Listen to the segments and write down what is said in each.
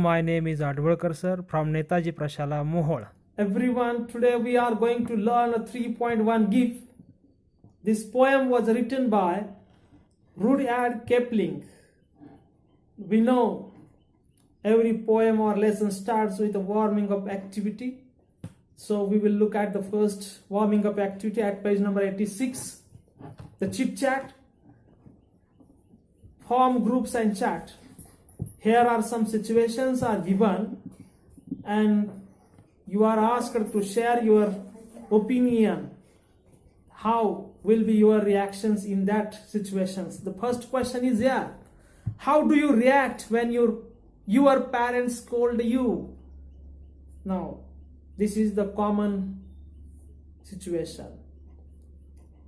my name is Advalkar sir from Netaji Prashala, Mohol. Everyone, today we are going to learn a 3.1 GIF. This poem was written by Rudyard Kipling. We know every poem or lesson starts with a warming up activity. So we will look at the first warming up activity at page number 86. The chit chat. Form groups and chat. Here are some situations are given and you are asked to share your opinion. How will be your reactions in that situations? The first question is here. How do you react when your parents scold you? Now, this is the common situation.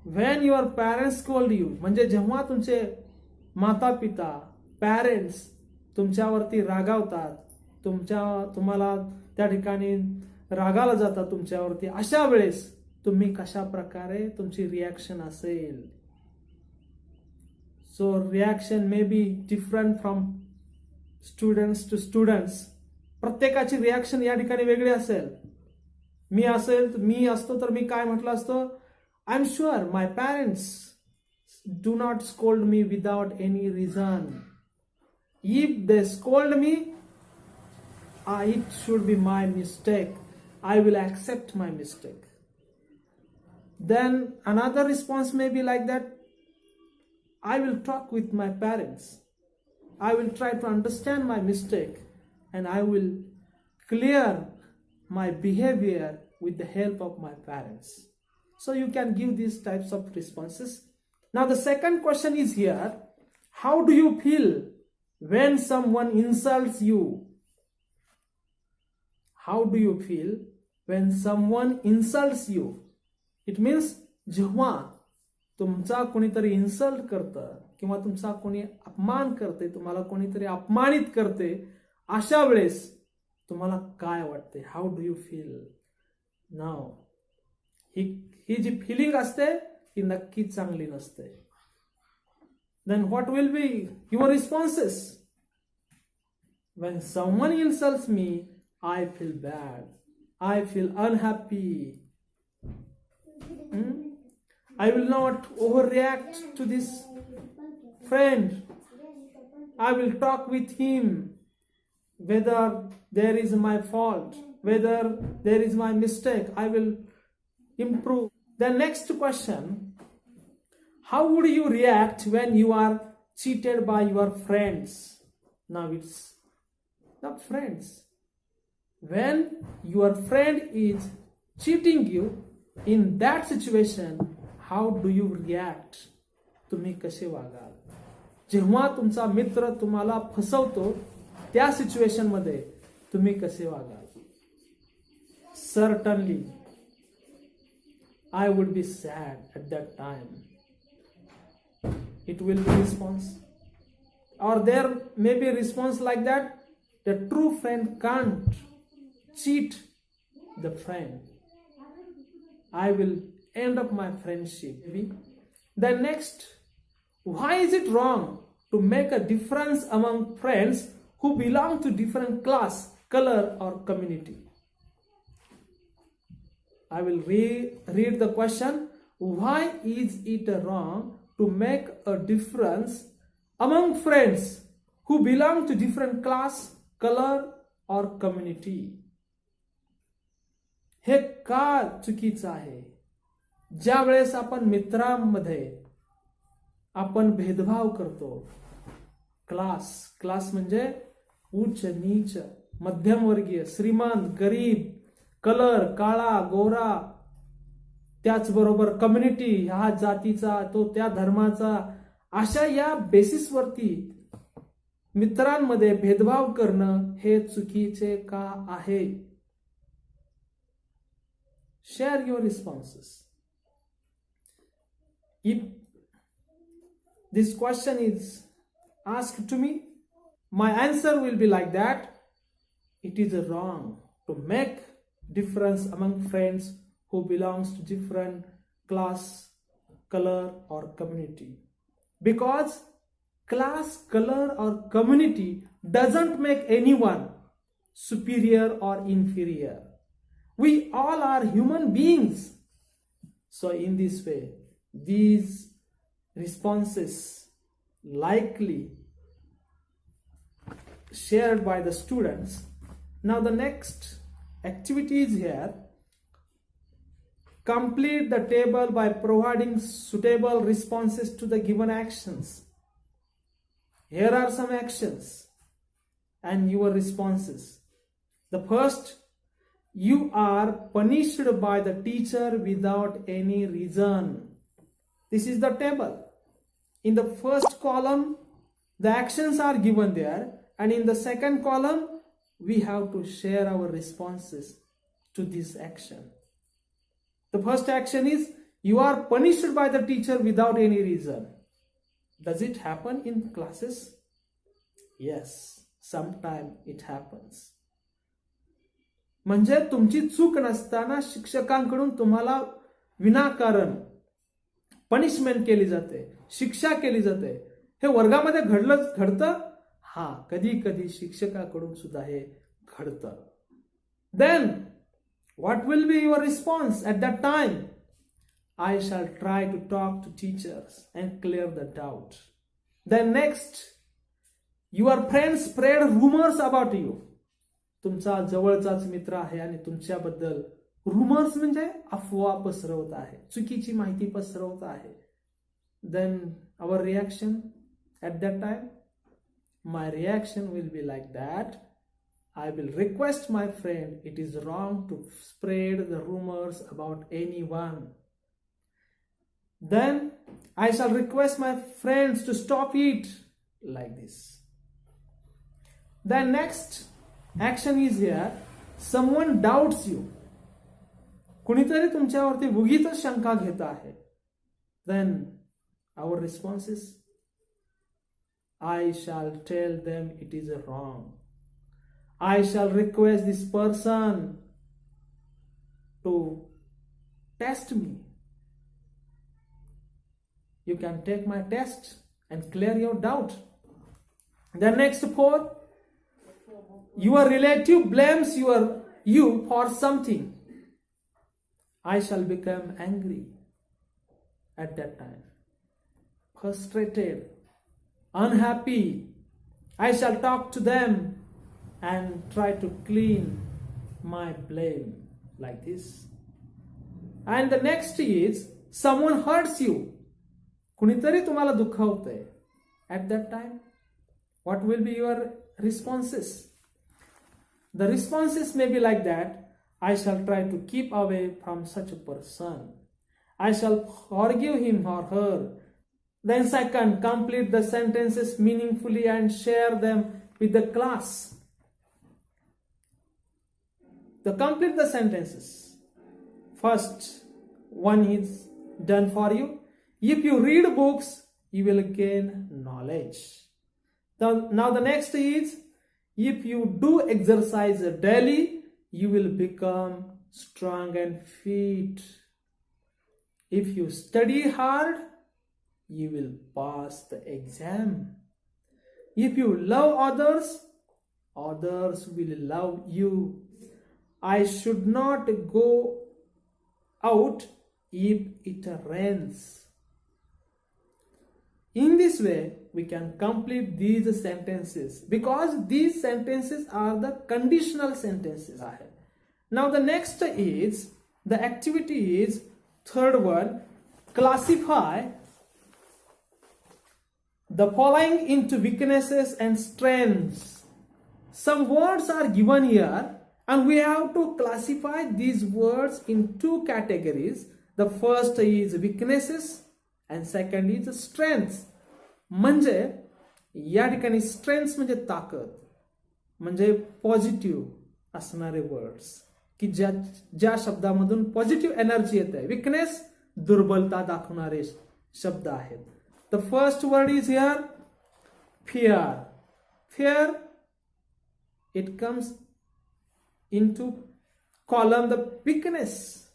When your parents scold you, म्हणजे जेव्हा तुमचे माता पिता parents तुमच्यावरती रागावतात, तुम्हाला त्या ठिकाणी रागाला जातात तुमच्यावरती, अशा वेळेस तुम्ही कशा प्रकारे तुमची रिॲक्शन असेल? So reaction may be different from students to students. प्रत्येकाची रिॲक्शन या ठिकाणी वेगळी असेल. मी असतो तर मी काय म्हटलं असतं? I am sure my parents do not scold me without any reason. If they scold me, it should be my mistake. I will accept my mistake. Then another response may be like that. I will talk with my parents. I will try to understand my mistake and I will clear my behavior with the help of my parents. So you can give these types of responses. Now the second question is here. How do you feel when someone insults you? How do you feel when someone insults you? It means जेव्हा तुमचा कोणीतरी insult करतं किंवा तुमचा कोणी अपमान करते, तुम्हाला कोणीतरी अपमानित करते, अशा वेळेस तुम्हाला काय वाटते? How do you feel? Now ही जी फिलिंग असते ही नक्की चांगली नसते. Then what will be your responses? When someone insults me, I feel bad. I feel unhappy. I will not overreact to this friend. I will talk with him whether there is my fault, whether there is my mistake. I will improve. The next question, how would you react when you are cheated by your friends? Now it's not friends. When your friend is cheating you, in that situation, how do you react? तुम्ही कसे वागाल? जेव्हा तुमचा मित्र तुम्हाला फसवतो त्या situation मध्ये तुम्ही कसे वागाल? Certainly I would be sad at that time. It will be response. Or there may be a response like that. The true friend can't cheat the friend. I will end up my friendship. The next, why is it wrong to make a difference among friends who belong to different class, color or community? I will read the question. Why is it wrong to make a difference among friends who belong to different class, color or community? हे का चुकीचं आहे? ज्या वेळेस आपण मित्रांमध्ये आपण भेदभाव करतो, क्लास म्हणजे उच्च नीच, मध्यमवर्गीय, श्रीमंत, गरीब, कलर, काळा, गोरा, त्याचबरोबर कम्युनिटी, ह्या जातीचा, तो त्या धर्माचा, अशा या बेसिसवरती मित्रांमध्ये भेदभाव करणं हे चुकीचे का आहे? Share your responses. If this question is asked to me, my answer will be like that. It is wrong to make difference among friends who belongs to different class, color or community. Because class, color or community doesn't make anyone superior or inferior. We all are human beings. So in this way, these responses likely shared by the students. Now the next activity is here. Complete the table by providing suitable responses to the given actions. Here are some actions and your responses. The first, you are punished by the teacher without any reason. This is the table. In the first column, the actions are given there, and in the second column, we have to share our responses to this action. The first action is, you are punished by the teacher without any reason. Does it happen in classes? Yes, sometimes it happens. म्हणजे तुमची चूक नसताना शिक्षकांकडून तुम्हाला विनाकारण punishment केली जाते, शिक्षा केली जाते. हे वर्गामध्ये घडतं? हा, कधी कधी शिक्षकाकडून सुद्धा हे घडतं. Then what will be your response at that time? I shall try to talk to teachers and clear the doubt. Then next, your friends spread rumors about you. तुमचा जवळचाच मित्र आहे आणि तुमच्याबद्दल rumors म्हणजे अफवा पसरवत आहे, चुकीची माहिती पसरवत आहे. Then our reaction at that time? My reaction will be like that. I will request my friend, it is wrong to spread the rumors about anyone. Then I shall request my friends to stop it, like this. Then next action is here. Someone doubts you. कुणीतरी तुमच्यावरती उगीचच शंका घेत आहे. Then our response is, I shall tell them it is wrong. I shall request this person to test me. You can take my test and clear your doubt. The next 4, your relative blames you for something. I shall become angry at that time, frustrated, unhappy. I shall talk to them and try to clean my blame, like this. And the next is, someone hurts you. कुणीतरी तुम्हाला दुखावतंय. At that time, what will be your responses? The responses may be like that. I shall try to keep away from such a person. I shall forgive him or her. Then second, complete the sentences meaningfully and share them with the class. To complete the sentences, first one is done for you. If you read books, you will gain knowledge. Now the next is, if you do exercise daily, you will become strong and fit. If you study hard, you will pass the exam. If you love others, others will love you. I should not go out if it rains. In this way, we can complete these sentences, because these sentences are the conditional sentences. Now the next is, the activity is, third one, classify the following into weaknesses and strengths. Some words are given here and we have to classify these words in 2 categories. The first is weaknesses and second is strengths. म्हणजे या ठिकाणी strengths म्हणजे ताकद, म्हणजे positive असणारे words, की ज्या शब्दामधून positive energy येते. विकनेस दुर्बलता दाखवणारे शब्द आहेत. The first word is here fear. Fear, it comes into column the weakness.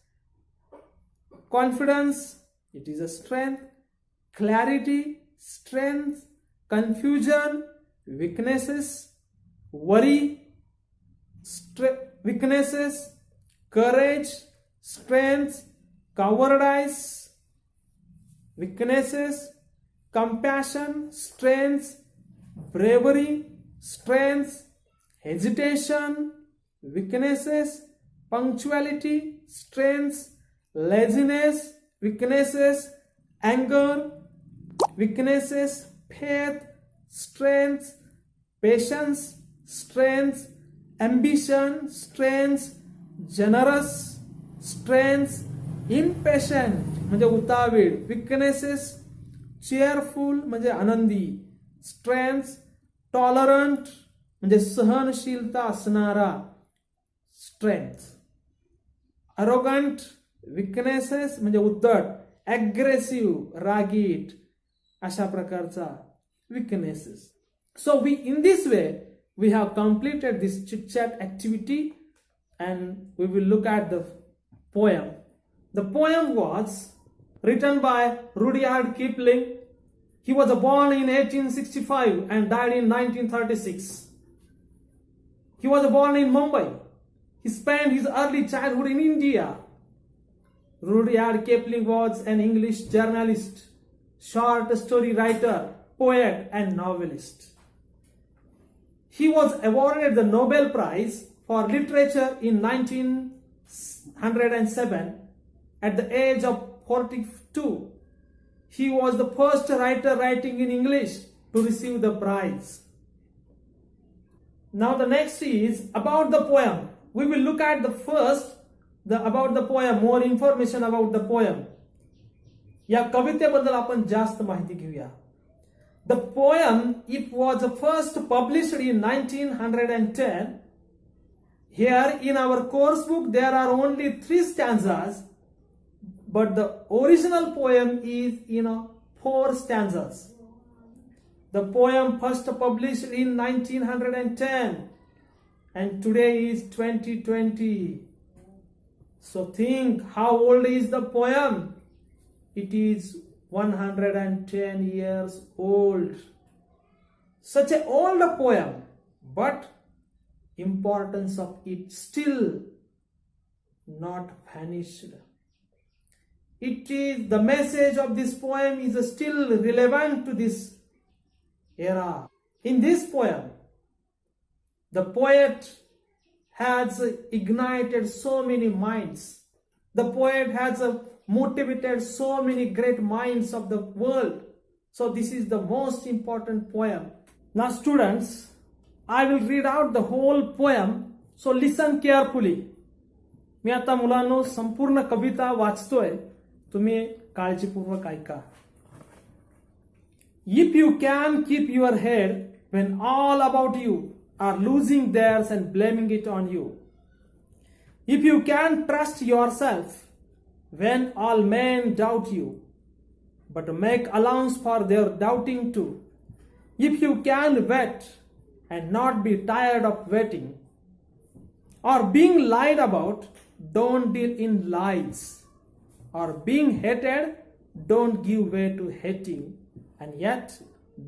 Confidence, it is a strength. Clarity, strength. Confusion, weaknesses. Worry, weaknesses, courage, strength, cowardice, weaknesses, compassion, strength, bravery, strength, hesitation, weaknesses, punctuality, strengths, laziness, weaknesses, anger, weaknesses, faith, strength, patience, strength, ambition, strength, generous, strength, impatient म्हणजे उतावीळ, weaknesses, cheerful म्हणजे Anandi, strength, tolerant म्हणजे सहनशीलता असणारा, strength, arrogant, weaknesses म्हणजे उद्धट, aggressive रागीट अशा प्रकारचा weaknesses. So in this way we have completed this chit chat activity and we will look at the poem. The poem was written by Rudyard Kipling. He was born in 1865 and died in 1936. He was born in Mumbai. He spent his early childhood in India. Rudyard Kipling was an English journalist, short story writer, poet, and novelist. He was awarded the Nobel Prize for Literature in 1907 at the age of 42. He was the first writer writing in English to receive the prize. Now the next is about the poem. We will look at the first, about the poem, more information about the poem. या कवितेबद्दल आपण जास्त माहिती घेऊया. The poem, it was first published in 1910. Here in our course book there are only 3 stanzas, but the original poem is 4 stanzas. The poem first published in 1910 and today is 2020. So think, how old is the poem? It is 110 years old. Such an old poem, but importance of it still not vanished. It is the message of this poem is still relevant to this era. In this poem, the poet has ignited so many minds. The poet has motivated so many great minds of the world. So this is the most important poem. Now students, I will read out the whole poem. So listen carefully. मी आता मुलांनो संपूर्ण कविता वाचतोय. तुम्ही काळजीपूर्वक ऐका. If you can keep your head when all about you are losing theirs and blaming it on you. If you can trust yourself when all men doubt you, but make allowance for their doubting too. If you can wait and not be tired of waiting, or being lied about, don't deal in lies, or being hated, don't give way to hating, and yet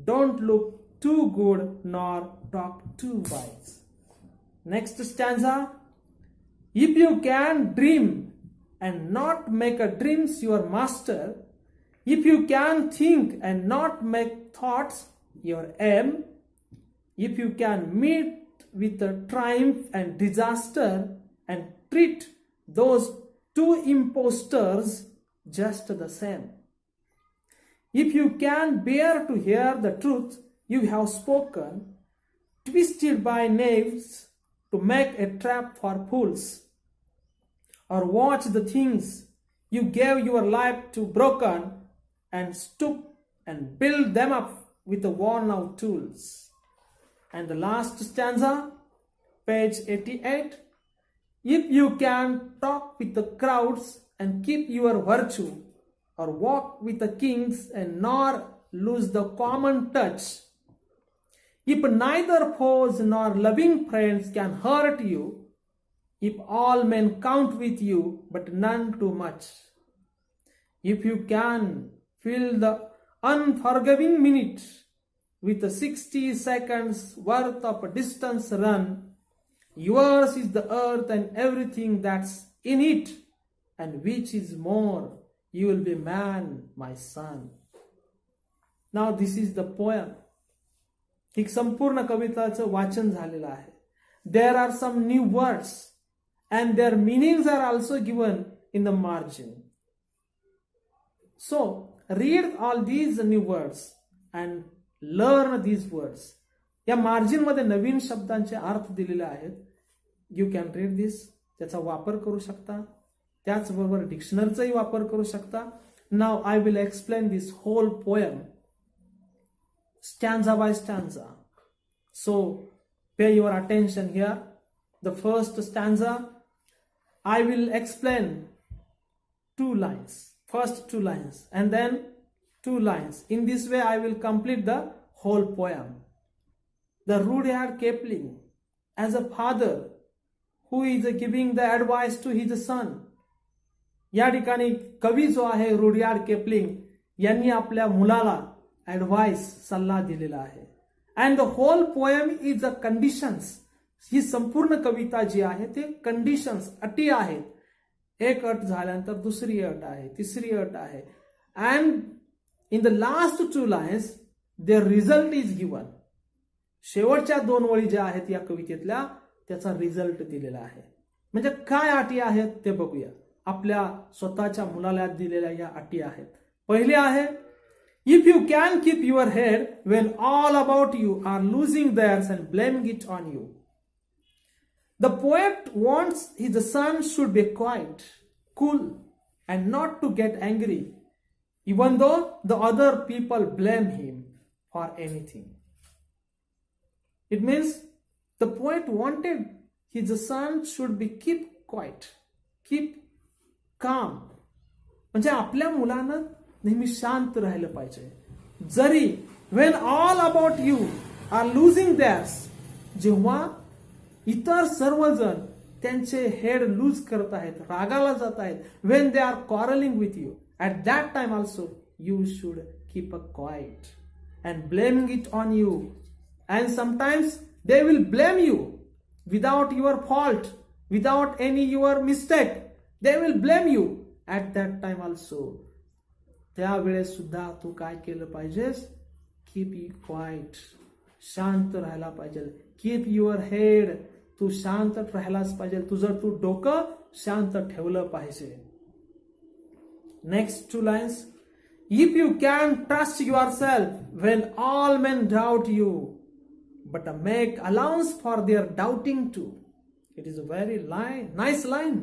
don't look too good nor talk too wise. Next stanza. If you can dream and not make a dreams your master, if you can think and not make thoughts your aim, if you can meet with a triumph and disaster and treat those 2 impostors just the same, if you can bear to hear the truth you have spoken, twisted by knaves to make a trap for fools, or watch the things you gave your life to broken and stoop and build them up with the worn out tools. And the last stanza, page 88. If you can talk with the crowds and keep your virtue, or walk with the kings and nor lose the common touch, if neither foes nor loving friends can hurt you, if all men count with you but none too much, if you can fill the unforgiving minute with 60 seconds worth of distance run, Yours is the earth and everything that's in it, and which is more, you will be man, my son. Now this is the poem. ही संपूर्ण कविताचं वाचन झालेलं आहे. There are some new words and their meanings are also given in the margin. So read all these new words and learn these words. या margin मध्ये नवीन शब्दांचे अर्थ दिलेले आहेत. You can read this. त्याचा वापर करू शकता. त्याचबरोबर डिक्शनरीचाही वापर करू शकता. Now I will explain this whole poem stanza by stanza. So pay your attention here. The first stanza, I will explain 2 lines. First 2 lines and then 2 lines. In this way I will complete the whole poem. The Rudyard Kipling, as a father who is giving the advice to his son. या ठिकाणी कवी जो आहे Rudyard केपलिंग यांनी आपल्या मुलाला advice सल्ला दिलेला आहे. And the whole poem is a conditions. ही संपूर्ण कविता जी आहे ते कंडिशन्स, अटी आहेत. एक अट झाल्यानंतर दुसरी अट आहे, तिसरी अट आहे. And in the last 2 lines the result is given. शेवटच्या 2 वळी ज्या आहेत या कवितेतल्या त्याचा रिझल्ट दिलेला आहे. म्हणजे काय अटी आहेत ते बघूया. आपल्या स्वतःच्या मुलाला दिलेल्या या अटी आहेत. पहिली आहे, if you can keep your head when all about you are losing theirs and blaming it on you. The poet wants his son should be quiet, cool, and not to get angry, even though the other people blame him for anything. It means the poet wanted his son should be keep quiet, keep calm. म्हणजे आपल्या मुलानं नेहमी शांत राहिलं पाहिजे. जरी when all about you are losing theirs, जेव्हा इतर सर्वजण त्यांचे हेड लूज करत आहेत, रागाला जात आहेत, when they are quarreling with you, at that time also you should keep a quiet and blaming it on you. And sometimes they will blame you without your fault, without any your mistake. They will blame you at that time also. त्यावेळेस सुद्धा तू काय केलं पाहिजेस? Keep you quite. शांत राहायला पाहिजे. Keep your head. तू शांत राहायलाच पाहिजे. तुझं तू डोकं शांत ठेवलं पाहिजे. Next 2 lines. If you can trust yourself when all men doubt you but make allowance for their doubting too. It is a very nice line.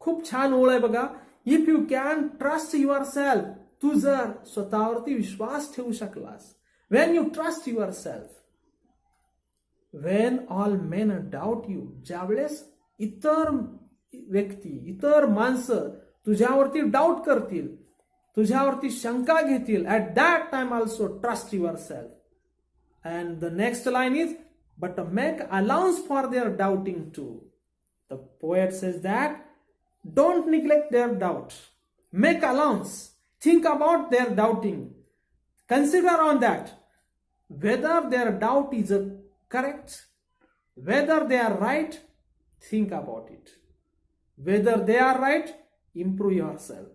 खूप छान ओळ आहे बघा. If you can trust yourself. तू जर स्वतःवरती विश्वास ठेवू शकलास. When you trust yourself. When all men doubt you. ज्यावेळेस इतर व्यक्ती, इतर माणसं तुझ्यावरती डाऊट करतील, तुझ्यावरती शंका घेतील, at that time also trust yourself. And the next line is but make allowance for their doubting too. The poet says that don't neglect their doubt. Make allowance. Think about their doubting. Consider on that. Whether their doubt is correct, whether they are right, think about it. Whether they are right, improve yourself.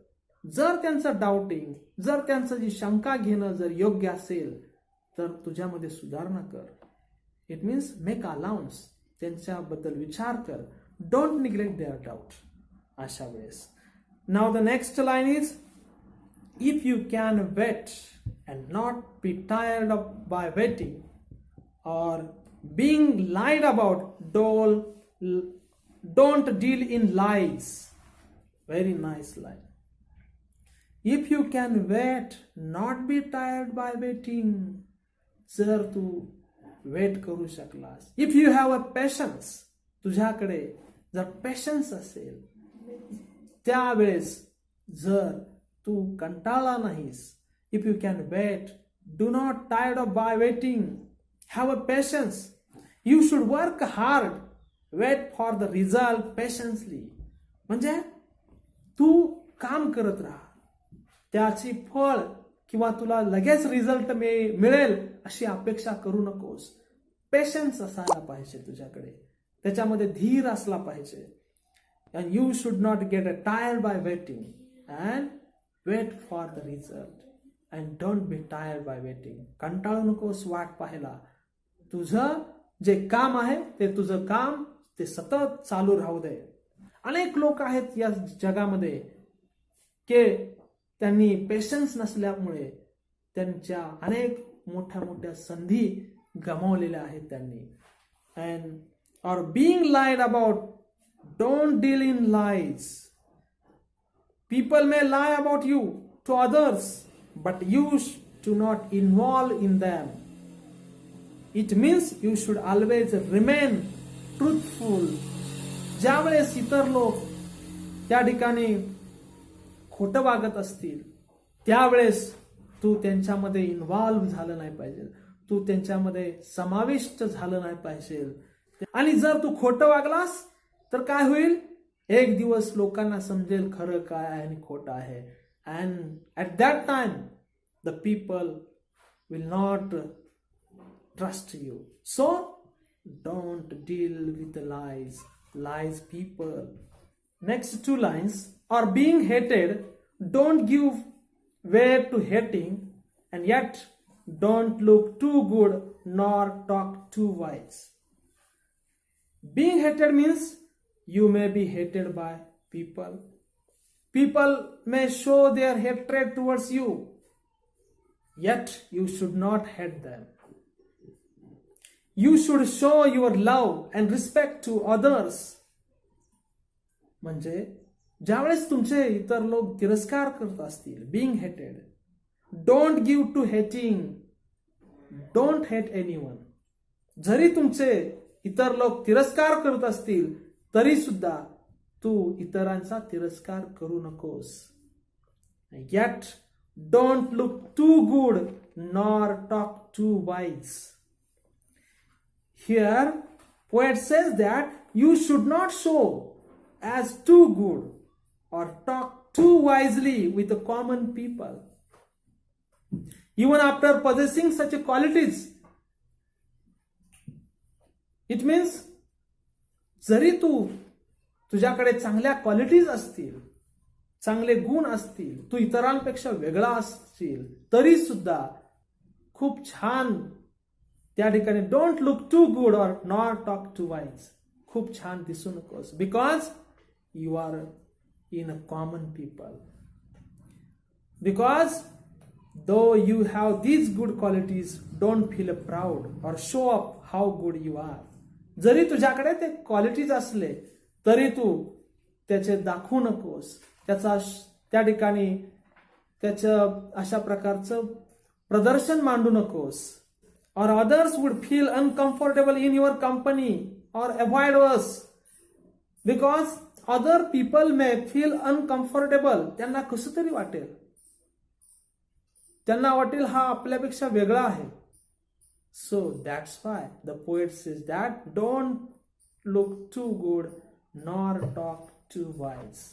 जर त्यांचं doubting, जर त्यांचं जी शंका घेणं जर योग्य असेल तर तुझ्यामध्ये सुधारणा कर. It means make allowance. त्यांच्याबद्दल विचार कर. Don't neglect their doubt. अशा वेळेस. Now the next line is if you can wait and not be tired by waiting or being lied about, don't deal in lies. Very nice line. If you can wait, not be tired by waiting. जर तू wait करू शकलास. If you have a patience, तुझ्याकडे जर patience असेल, त्यावेळेस जर तू कंटाळला नाहीस. If you can wait, do not tired of by waiting. Have a patience. You should work hard. Wait for the result patiently. म्हणजे तू काम करत राहा. त्याची फळ किंवा तुला लगेच रिझल्ट मिळेल अशी अपेक्षा करू नकोस. पेशन्स असायला पाहिजे तुझ्याकडे, त्याच्यामध्ये धीर असला पाहिजे. And you should not get tired by waiting and wait for the result and don't be tired by waiting. कंटाळू नकोस वाट पाहायला. तुझं जे काम आहे ते तुझं काम ते सतत चालू राहू दे. अनेक लोक आहेत या जगामध्ये की त्यांनी पेशन्स नसल्यामुळे त्यांच्या अनेक मोठ्या मोठ्या संधी गमावलेल्या आहेत त्यांनी. And or being lied about, don't deal in lies. People may lie about you to others, but you do not involve in them. It means you should always remain truthful. ज्यावेळेस इतर लोक त्या ठिकाणी खोटं वागत असतील त्यावेळेस तू त्यांच्यामध्ये इन्व्हॉल्व्ह झालं नाही पाहिजे, तू त्यांच्यामध्ये समाविष्ट झालं नाही पाहिजे. आणि जर तू खोटं वागलास तर काय होईल, एक दिवस लोकांना समजेल खरं काय आहे आणि खोटं आहे. And at that time the people will not trust you. So don't deal with lies people. Next two lines are being hated. Don't give way to hating, and yet don't look too good nor talk too wise. Being hated means you may be hated by people. People may show their hatred towards you, yet you should not hate them. You should show your love and respect to others. म्हणजे ज्यावेळेस तुमचे इतर लोक तिरस्कार करत असतील, being hated, don't give to hating, don't hate anyone. जरी तुमचे इतर लोक तिरस्कार करत असतील तरी सुद्धा तू इतरांचा तिरस्कार करू नकोस. Yet don't look too good nor talk too wise. Here, poet says that you should not show as too good or talk too wisely with the common people. Even after possessing such qualities, it means जरी तुझ्याकडे चांगल्या qualities असतील, चांगले गुण असतील, तू इतरांपेक्षा वेगळा असशील तरी सुद्धा खूप छान त्या ठिकाणी don't look too good or not talk too wise, खूप छान दिसू नकोस, because you are in a common people. Because though you have these good qualities, don't feel proud or show up how good you are. जरी तुझ्याकडे ते qualities असले तरी तू त्याचे दाखवू नकोस, त्या ठिकाणी त्याचं अशा प्रकारचं प्रदर्शन मांडू नकोस. Or others would feel uncomfortable in your company or avoid us, because other people may feel uncomfortable. त्यांना कसं तरी वाटेल, त्यांना वाटेल हा आपल्यापेक्षा वेगळा आहे. So that's why the poet says that don't look too good nor talk too wise.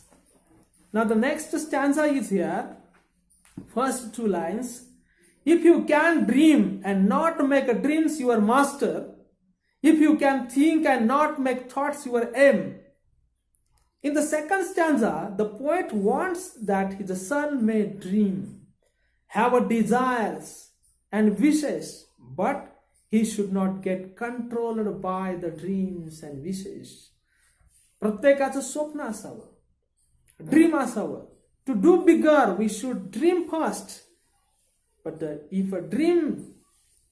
Now the next stanza is here. First two lines. If you can dream and not make dreams your master, if you can think and not make thoughts your aim. In the second stanza, the poet wants that his son may dream, have desires and wishes, but he should not get controlled by the dreams and wishes. प्रत्येकाचं स्वप्न असावं, dream असावं. To do bigger, we should dream first. But if a dream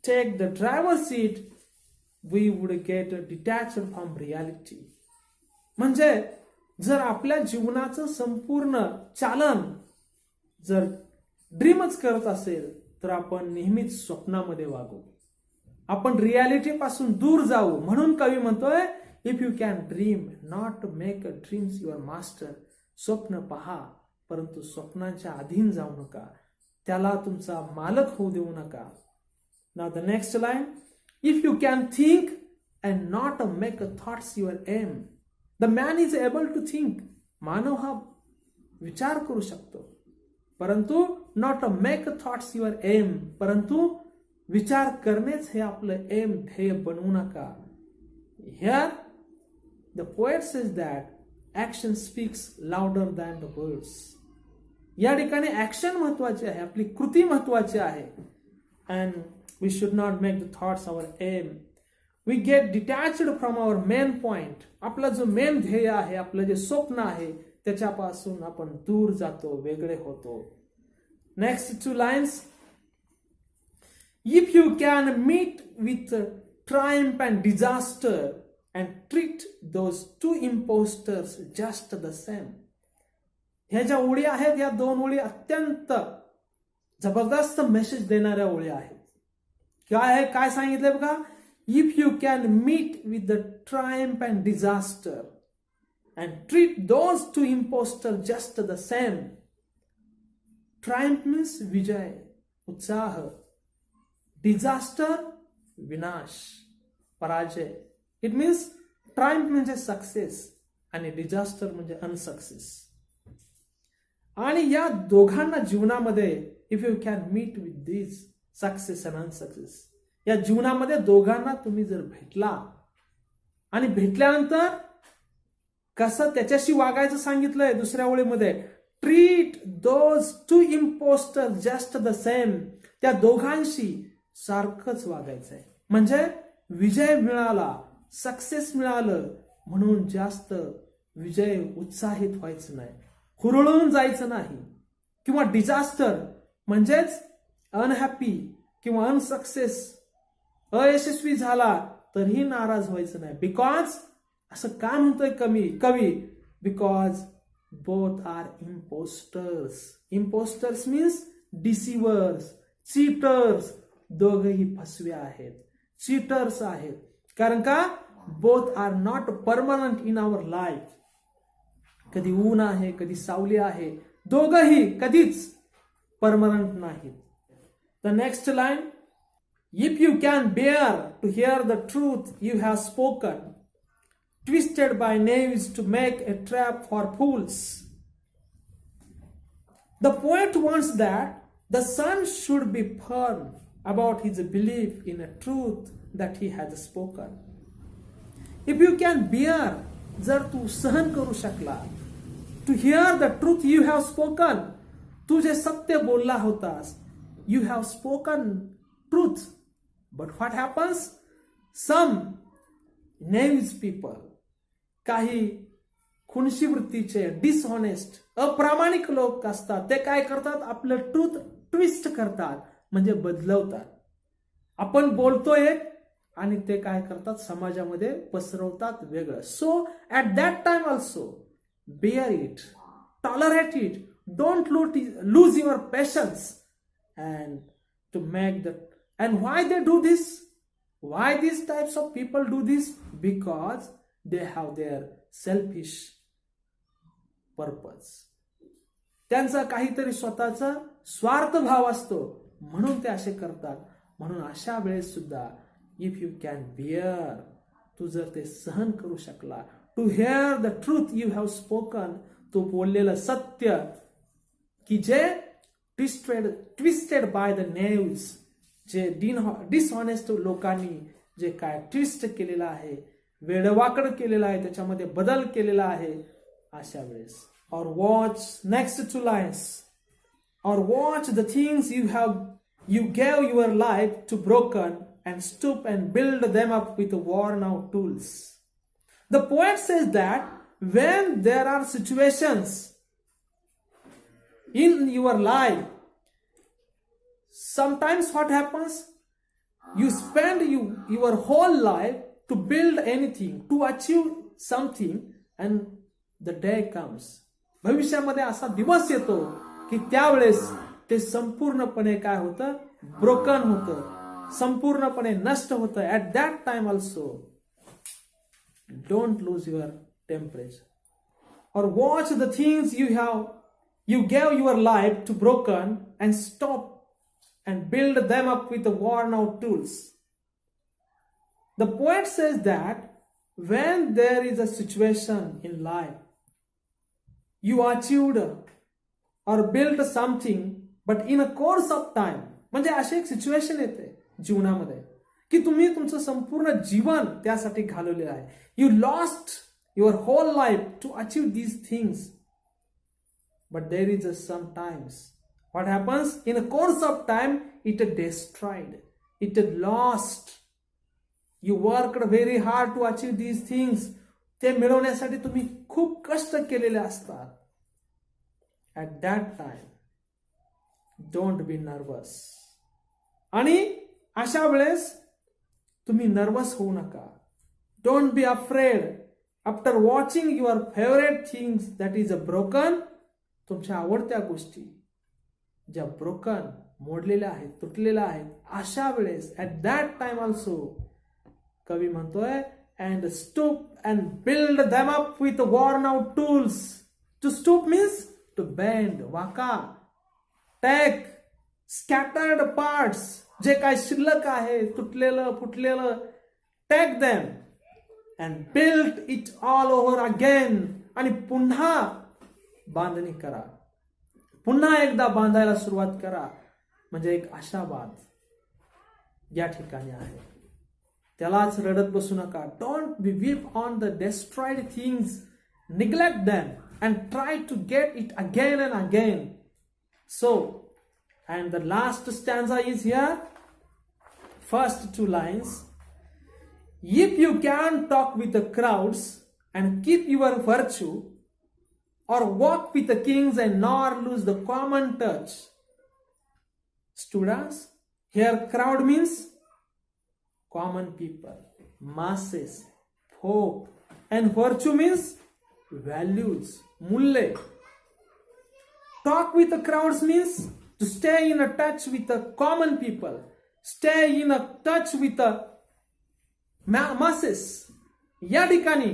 take the driver's seat, we would get detached from reality. म्हणजे जर आपल्या जीवनाचं संपूर्ण चालन जर ड्रीमच करत असेल तर आपण नेहमीच स्वप्नामध्ये वागू, आपण रियालिटी पासून दूर जाऊ. म्हणून कवी म्हणतोय if you can dream not make dreams your master. स्वप्न पहा परंतु स्वप्नांच्या अधीन जाऊ नका, त्याला तुमचा मालक होऊ देऊ नका. Now the next line. If you can think and not make thoughts your aim. The man is able to think. मानव हा विचार करू शकतो परंतु not make thoughts your aim, परंतु विचार करणेच हे आपलं एम, ध्येय बनवू नका. Here the poet says that action speaks louder than the words. या ठिकाणी ऍक्शन महत्वाची आहे, आपली कृती महत्वाची आहे. And we should not make the thoughts our aim. We get detached from our main point. आपला जो मेन ध्येय आहे, आपलं जे स्वप्न आहे, त्याच्यापासून आपण दूर जातो, वेगळे होतो. Next 2 lines. If you can meet with triumph and disaster and treat those 2 impostors just the same. ह्या ज्या ओळी आहेत, या 2 ओळी अत्यंत जबरदस्त मेसेज देणाऱ्या ओळी आहेत. काय आहे, काय सांगितलंय बघा. If you can meet with the triumph and disaster and treat those 2 impostor just the same. Triumph means विजय, उत्साह. डिझास्टर विनाश, पराजय. इट मीन्स ट्रायम्फ म्हणजे सक्सेस आणि डिझास्टर म्हणजे अनसक्सेस. आणि या दोघांना जीवनामध्ये if you can meet with this success and unsuccess, या जीवनामध्ये दोघांना तुम्ही जर भेटला आणि भेटल्यानंतर कसं त्याच्याशी वागायचं सांगितलंय दुसऱ्या ओळीमध्ये. Treat those 2 impostor just the same. त्या दोघांशी सारखंच वागायचंय. म्हणजे विजय मिळाला, सक्सेस मिळालं म्हणून जास्त विजय उत्साहित व्हायचं नाही, हुरळून जायचं नाही. किंवा डिझास्टर म्हणजेच अनहॅपी किंवा अनसक्सेस, अयशस्वी झाला तरीही नाराज व्हायचं नाही. बिकॉज असं काय म्हणतोय कवी. Because both are impostors. Impostors means deceivers, cheaters. दोघही फसवे आहेत, चीटर्स आहेत. कारण का both are not permanent in our life. कधी ऊन आहे, कधी सावली आहे, दोघही कधीच परमनंट नाहीत. The next line. If you can bear to hear the truth you have spoken, twisted by knaves to make a trap for fools. The poet wants that the son should be firm about his belief in a truth that he has spoken. If you can bear, जर तू सहन करू शकला, to hear the truth you have spoken, तू जे सत्य बोलला होतास, you have spoken truth. But what happens? Some knaves people, काही खुनशी वृत्तीचे, डिसऑनेस्ट, अप्रामाणिक लोक असतात. ते काय करतात, आपलं ट्रूथ ट्विस्ट करतात, म्हणजे बदलवतात. आपण बोलतोय आणि ते काय करतात, समाजामध्ये पसरवतात वेगळं. So at that time also bear it, tolerate it, don't lose your patience and to make the. And why they do this? Why this types of people do this? Because they have their selfish purpose. त्यांचा काहीतरी स्वतःचा स्वार्थ भाव असतो, म्हणून ते असे करतात. म्हणून अशा वेळेस सुद्धा इफ यू कॅन बिअर, तू जर ते सहन करू शकला, to hear the truth you have spoken, तू बोललेलं सत्य की जे ट्विस्टेड बाय द knaves, जे डिसऑनेस्ट लोकांनी जे काय ट्विस्ट केलेलं आहे, वेडवाकड केलेला आहे, त्याच्यामध्ये बदल केलेला आहे, अशा वेळेस. और वॉच नेक्स्ट 2 लाइन्स. और watch the things you gave your life to broken and stoop and build them up with worn out tools. The poet says that when there are situations in your life, sometimes what happens, you spend your whole life to build anything, to achieve something, and the day comes. भविष्यामध्ये असा दिवस येतो की त्यावेळेस ते संपूर्णपणे काय होतं, ब्रोकन होतं, संपूर्णपणे नष्ट होतं. At that time also don't lose your temperature. और watch the things you gave your life to broken and stop and build them up with the worn out tools. The poet says that when there is a situation in life, you achieved or built something, but in a course of time, म्हणजे अशी एक situation येते जीवनामध्ये, की तुम्ही तुमचं संपूर्ण जीवन त्यासाठी घालवलेलं आहे. You lost your whole life to achieve these things. But there is sometimes what happens in a course of time, it destroyed, it lost. You worked very hard to achieve these things. ते मिळवण्यासाठी तुम्ही खूप कष्ट केलेले असतात. At that time, don't be nervous. आणि अशा वेळेस तुम्ही नर्वस होऊ नका. Don't be afraid. After watching your favorite things that is broken, तुमच्या आवडत्या गोष्टी ज्या ब्रोकन, मोडलेल्या आहेत, तुटलेल्या आहेत, अशा वेळेस ॲट दॅट टाइम ऑल्सो कवी म्हणतोय and stoop and build them up with worn out tools. To stoop means to bend, वाका, टेक स्कॅटर्ड पार्ट्स, जे काय शिल्लक आहे, तुटलेलं फुटलेलं, take them and build it all over again. आणि पुन्हा बांधणी करा, पुन्हा एकदा बांधायला सुरुवात करा. म्हणजे एक आशावाद या ठिकाणी आहे. त्यालाच रडत बसू नका. Don't be weep on the destroyed things, neglect them and try to get it again and again. So and the last stanza is here. First 2 lines. If you can talk with the crowds and keep your virtue, or walk with the kings and nor lose the common touch. Students, here crowd means common people, masses, folk, and virtue means values, मूल्य. Talk with the crowds means to stay in a touch with the common people, stay in a touch with the masses. या ठिकाणी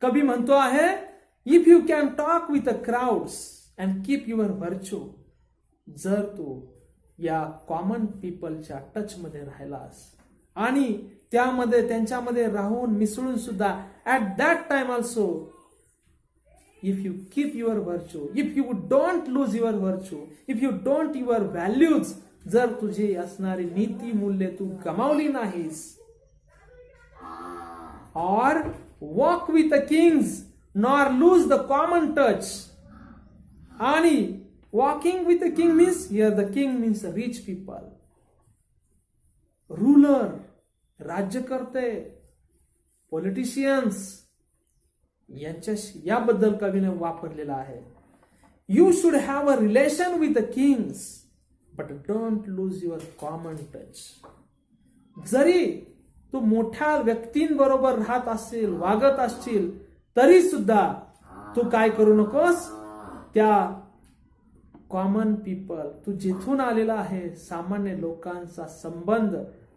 कवी म्हणतो आहे, if you can talk with the crowds and keep your virtue. जर तू या common पीपलच्या touch मध्ये राहिलास आणि त्यामध्ये त्यांच्यामध्ये राहून मिसळून सुद्धा at that time also if you keep your virtue, if you don't lose your virtue, if you don't your values, जर तुझी असणारी नीती मूल्य तू गमावली नाहीस, or walk with the kings nor lose the common touch. आणि walking with the king means, here the king means rich people, ruler, राज्यकर्ते, politicians, याबद्दल कवीने वापरलेला आहे. You should have a relation with the kings but don't lose your common touch. जरी तू मोठ्या व्यक्तींबरोबर राहत असशील, वागत असशील, तरी सुद्धा तू काय करू नकोस, त्या कॉमन पीपल, तू जिथून आलेला आहे, सामान्य लोकांचा संबंध,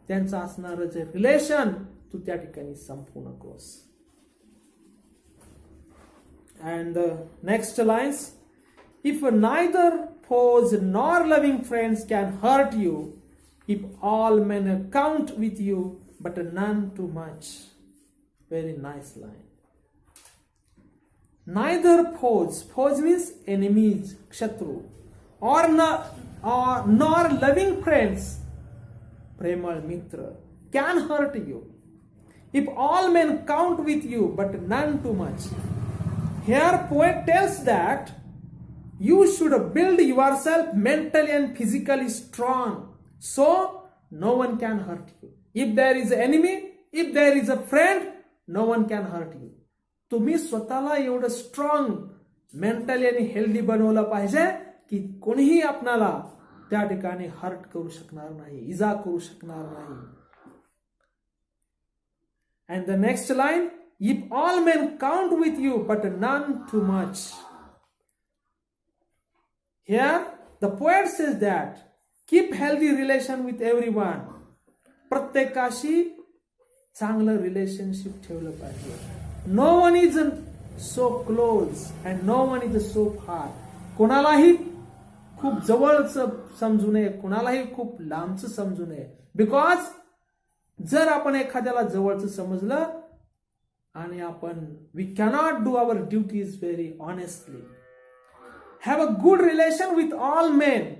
त्यांचा असणारं जे रिलेशन, तू त्या ठिकाणी संपवू नकोस. And next lines. If neither foes nor loving friends can hurt you, if all men count with you but none too much. Very nice line. Neither foes means enemies, kshatru, or nor loving friends, premal mitra, can hurt you, if all men count with you but none too much. Here poet tells that you should build yourself mentally and physically strong, so no one can hurt you. If there is an enemy, if there is a friend, no one can hurt you. तुम्ही स्वतःला एवढं strong, mentally आणि healthy बनवलं पाहिजे की कोणीही आपणाला त्या ठिकाणी हर्ट करू शकणार नाही, इजा करू शकणार नाही. And the next line, if all men count with you but none too much. Here the poet says that keep healthy relation with everyone. प्रत्येकाशी चांगलं रिलेशनशिप ठेवलं पाहिजे. No one is so close and no one is so far. कोणालाही खूप जवळचं समजू नये, कोणालाही खूप लांबचं समजू नये. बिकॉज जर आपण एखाद्याला जवळचं समजलं आणि आपण we cannot do our duties very honestly. Have a good relation with all men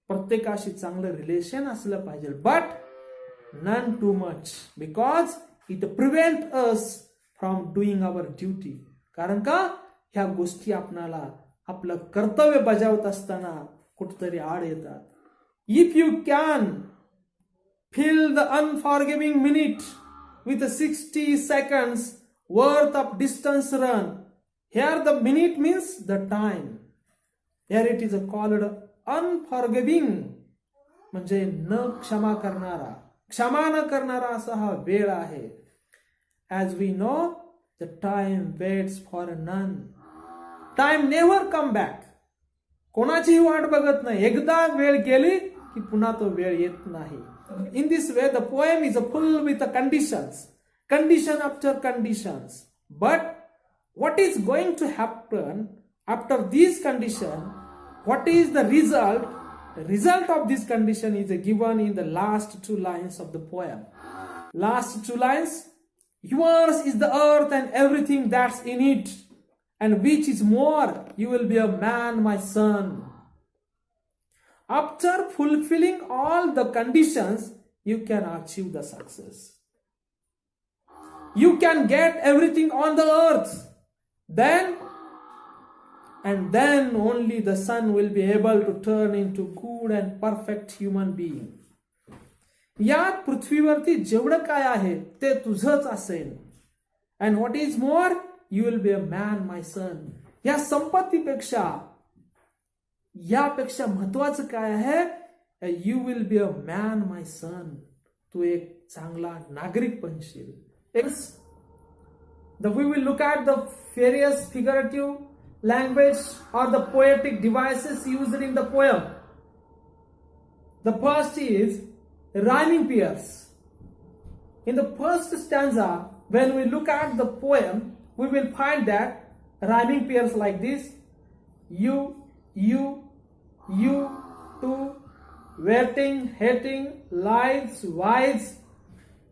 प्रत्येकाशी चांगलं रिलेशन असलं पाहिजे, but none too much, because it prevent us from doing our duty. कारण का ह्या गोष्टी आपणाला आपलं कर्तव्य बजावत असताना कुठतरी आड येतात. If you can fill the unforgiving minute with a 60 seconds worth of distance run. Here the minute means the time. Here it is called unforgiving, म्हणजे न क्षमा करणारा, क्षमा न करणारा असा हा वेळ आहे. As we know, the time waits for none. Time never come back. कोणाचीही वाट बघत नाही. एकदा वेळ गेली की पुन्हा तो वेळ येत नाही. In this way, the poem is full with the conditions, condition after conditions. But what is going to happen after these conditions? What is the result? The result of this condition is given in the last two lines of the poem. Last two lines: yours is the earth and everything that's in it, and which is more, you will be a man, my son. After fulfilling all the conditions, you can achieve the success. You can get everything on the earth. Then only the son will be able to turn into good and perfect human being. या पृथ्वीवरती जेवढं काय आहे ते तुझंच असेल. And what is more, you will be a man, my son. या संपत्तीपेक्षा यापेक्षा महत्वाचं काय आहे? You will be a man, my son. तू एक चांगला नागरिक बनशील. We will look at the various figurative language or the poetic devices used in the poem. The first is rhyming pairs. In the first stanza, when we look at the poem, we will find that rhyming pairs like this: you, to, waiting, hating, lies, wise.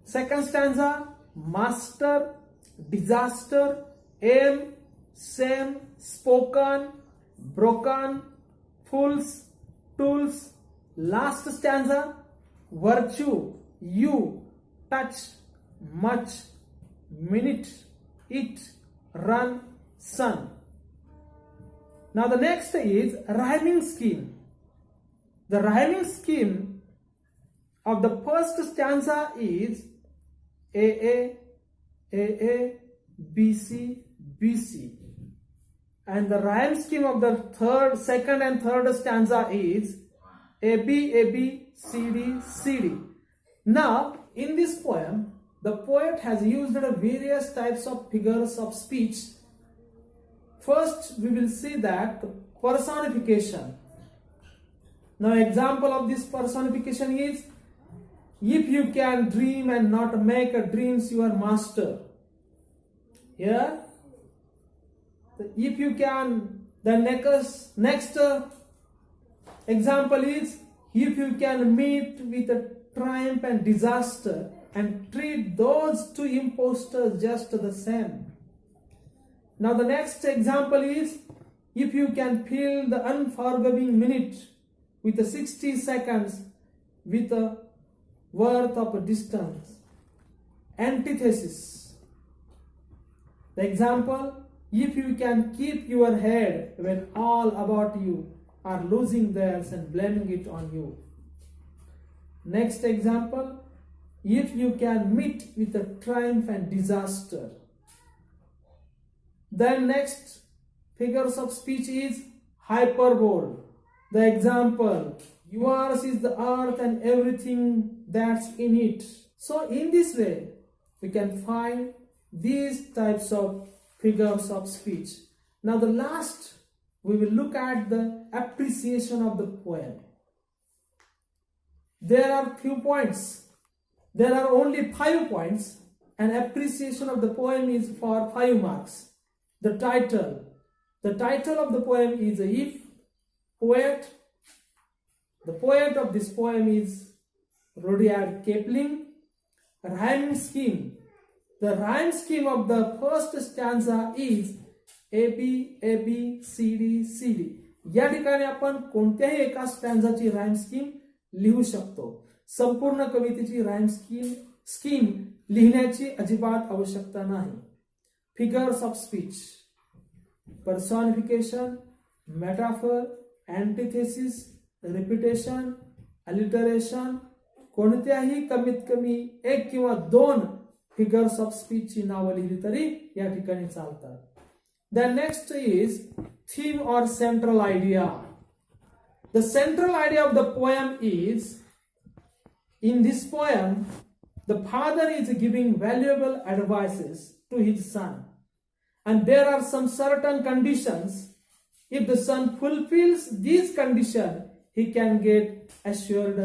Second stanza: master, disaster, aim, same, spoken, broken, fools, tools. Last stanza: virtue, you, touch, much, minute, it, run, son. Now the next is rhyming scheme. The rhyming scheme of the first stanza is AA, AA, BC, BC. And the rhyme scheme of the second and third stanza is AB, AB, CD, CD. Now, in this poem, the poet has used various types of figures of speech. First, we will see that personification. Now, example of this personification is: if you can dream and not make dreams your master. Here, if you can, the next example is: if you can meet with a triumph and disaster and treat those two impostors just the same. Now the next example is: if you can fill the unforgiving minute with 60 seconds with a worth of a distance. Antithesis. The example: if you can keep your head when all about you are losing theirs and blaming it on you. Next example: if you can meet with a triumph and disaster. Then next figures of speech is hyperbole. The example: yours is the earth and everything that's in it. So in this way, we can find these types of figures of speech. Now the last, we will look at the appreciation of the poem. There are few points. There are only 5 points, and appreciation of the poem is for 5 marks. The title of the poem is If Poet. The poet of this poem is Rudyard Kipling. Rhyming scheme. The rhyme scheme of the first stanza is AB, AB, CD, CD. या ठिकाणी आपण कोणत्याही एका स्टॅन्झाची rhyme scheme लिहू शकतो. संपूर्ण कवितेची rhyme scheme लिहिण्याची अजिबात आवश्यकता नाही. Figures of speech, personification, metaphor, antithesis, repetition, alliteration, कोणत्याही कमीत कमी 1 किंवा 2 फिगर्स ऑफ स्पीचची नावं लिहिली तरी या ठिकाणी चालतात. The next is theme or central idea. The central idea of the poem is, in this poem, the father is giving valuable advices to his son, and there are some certain conditions. If the son fulfills these conditions, he can get assured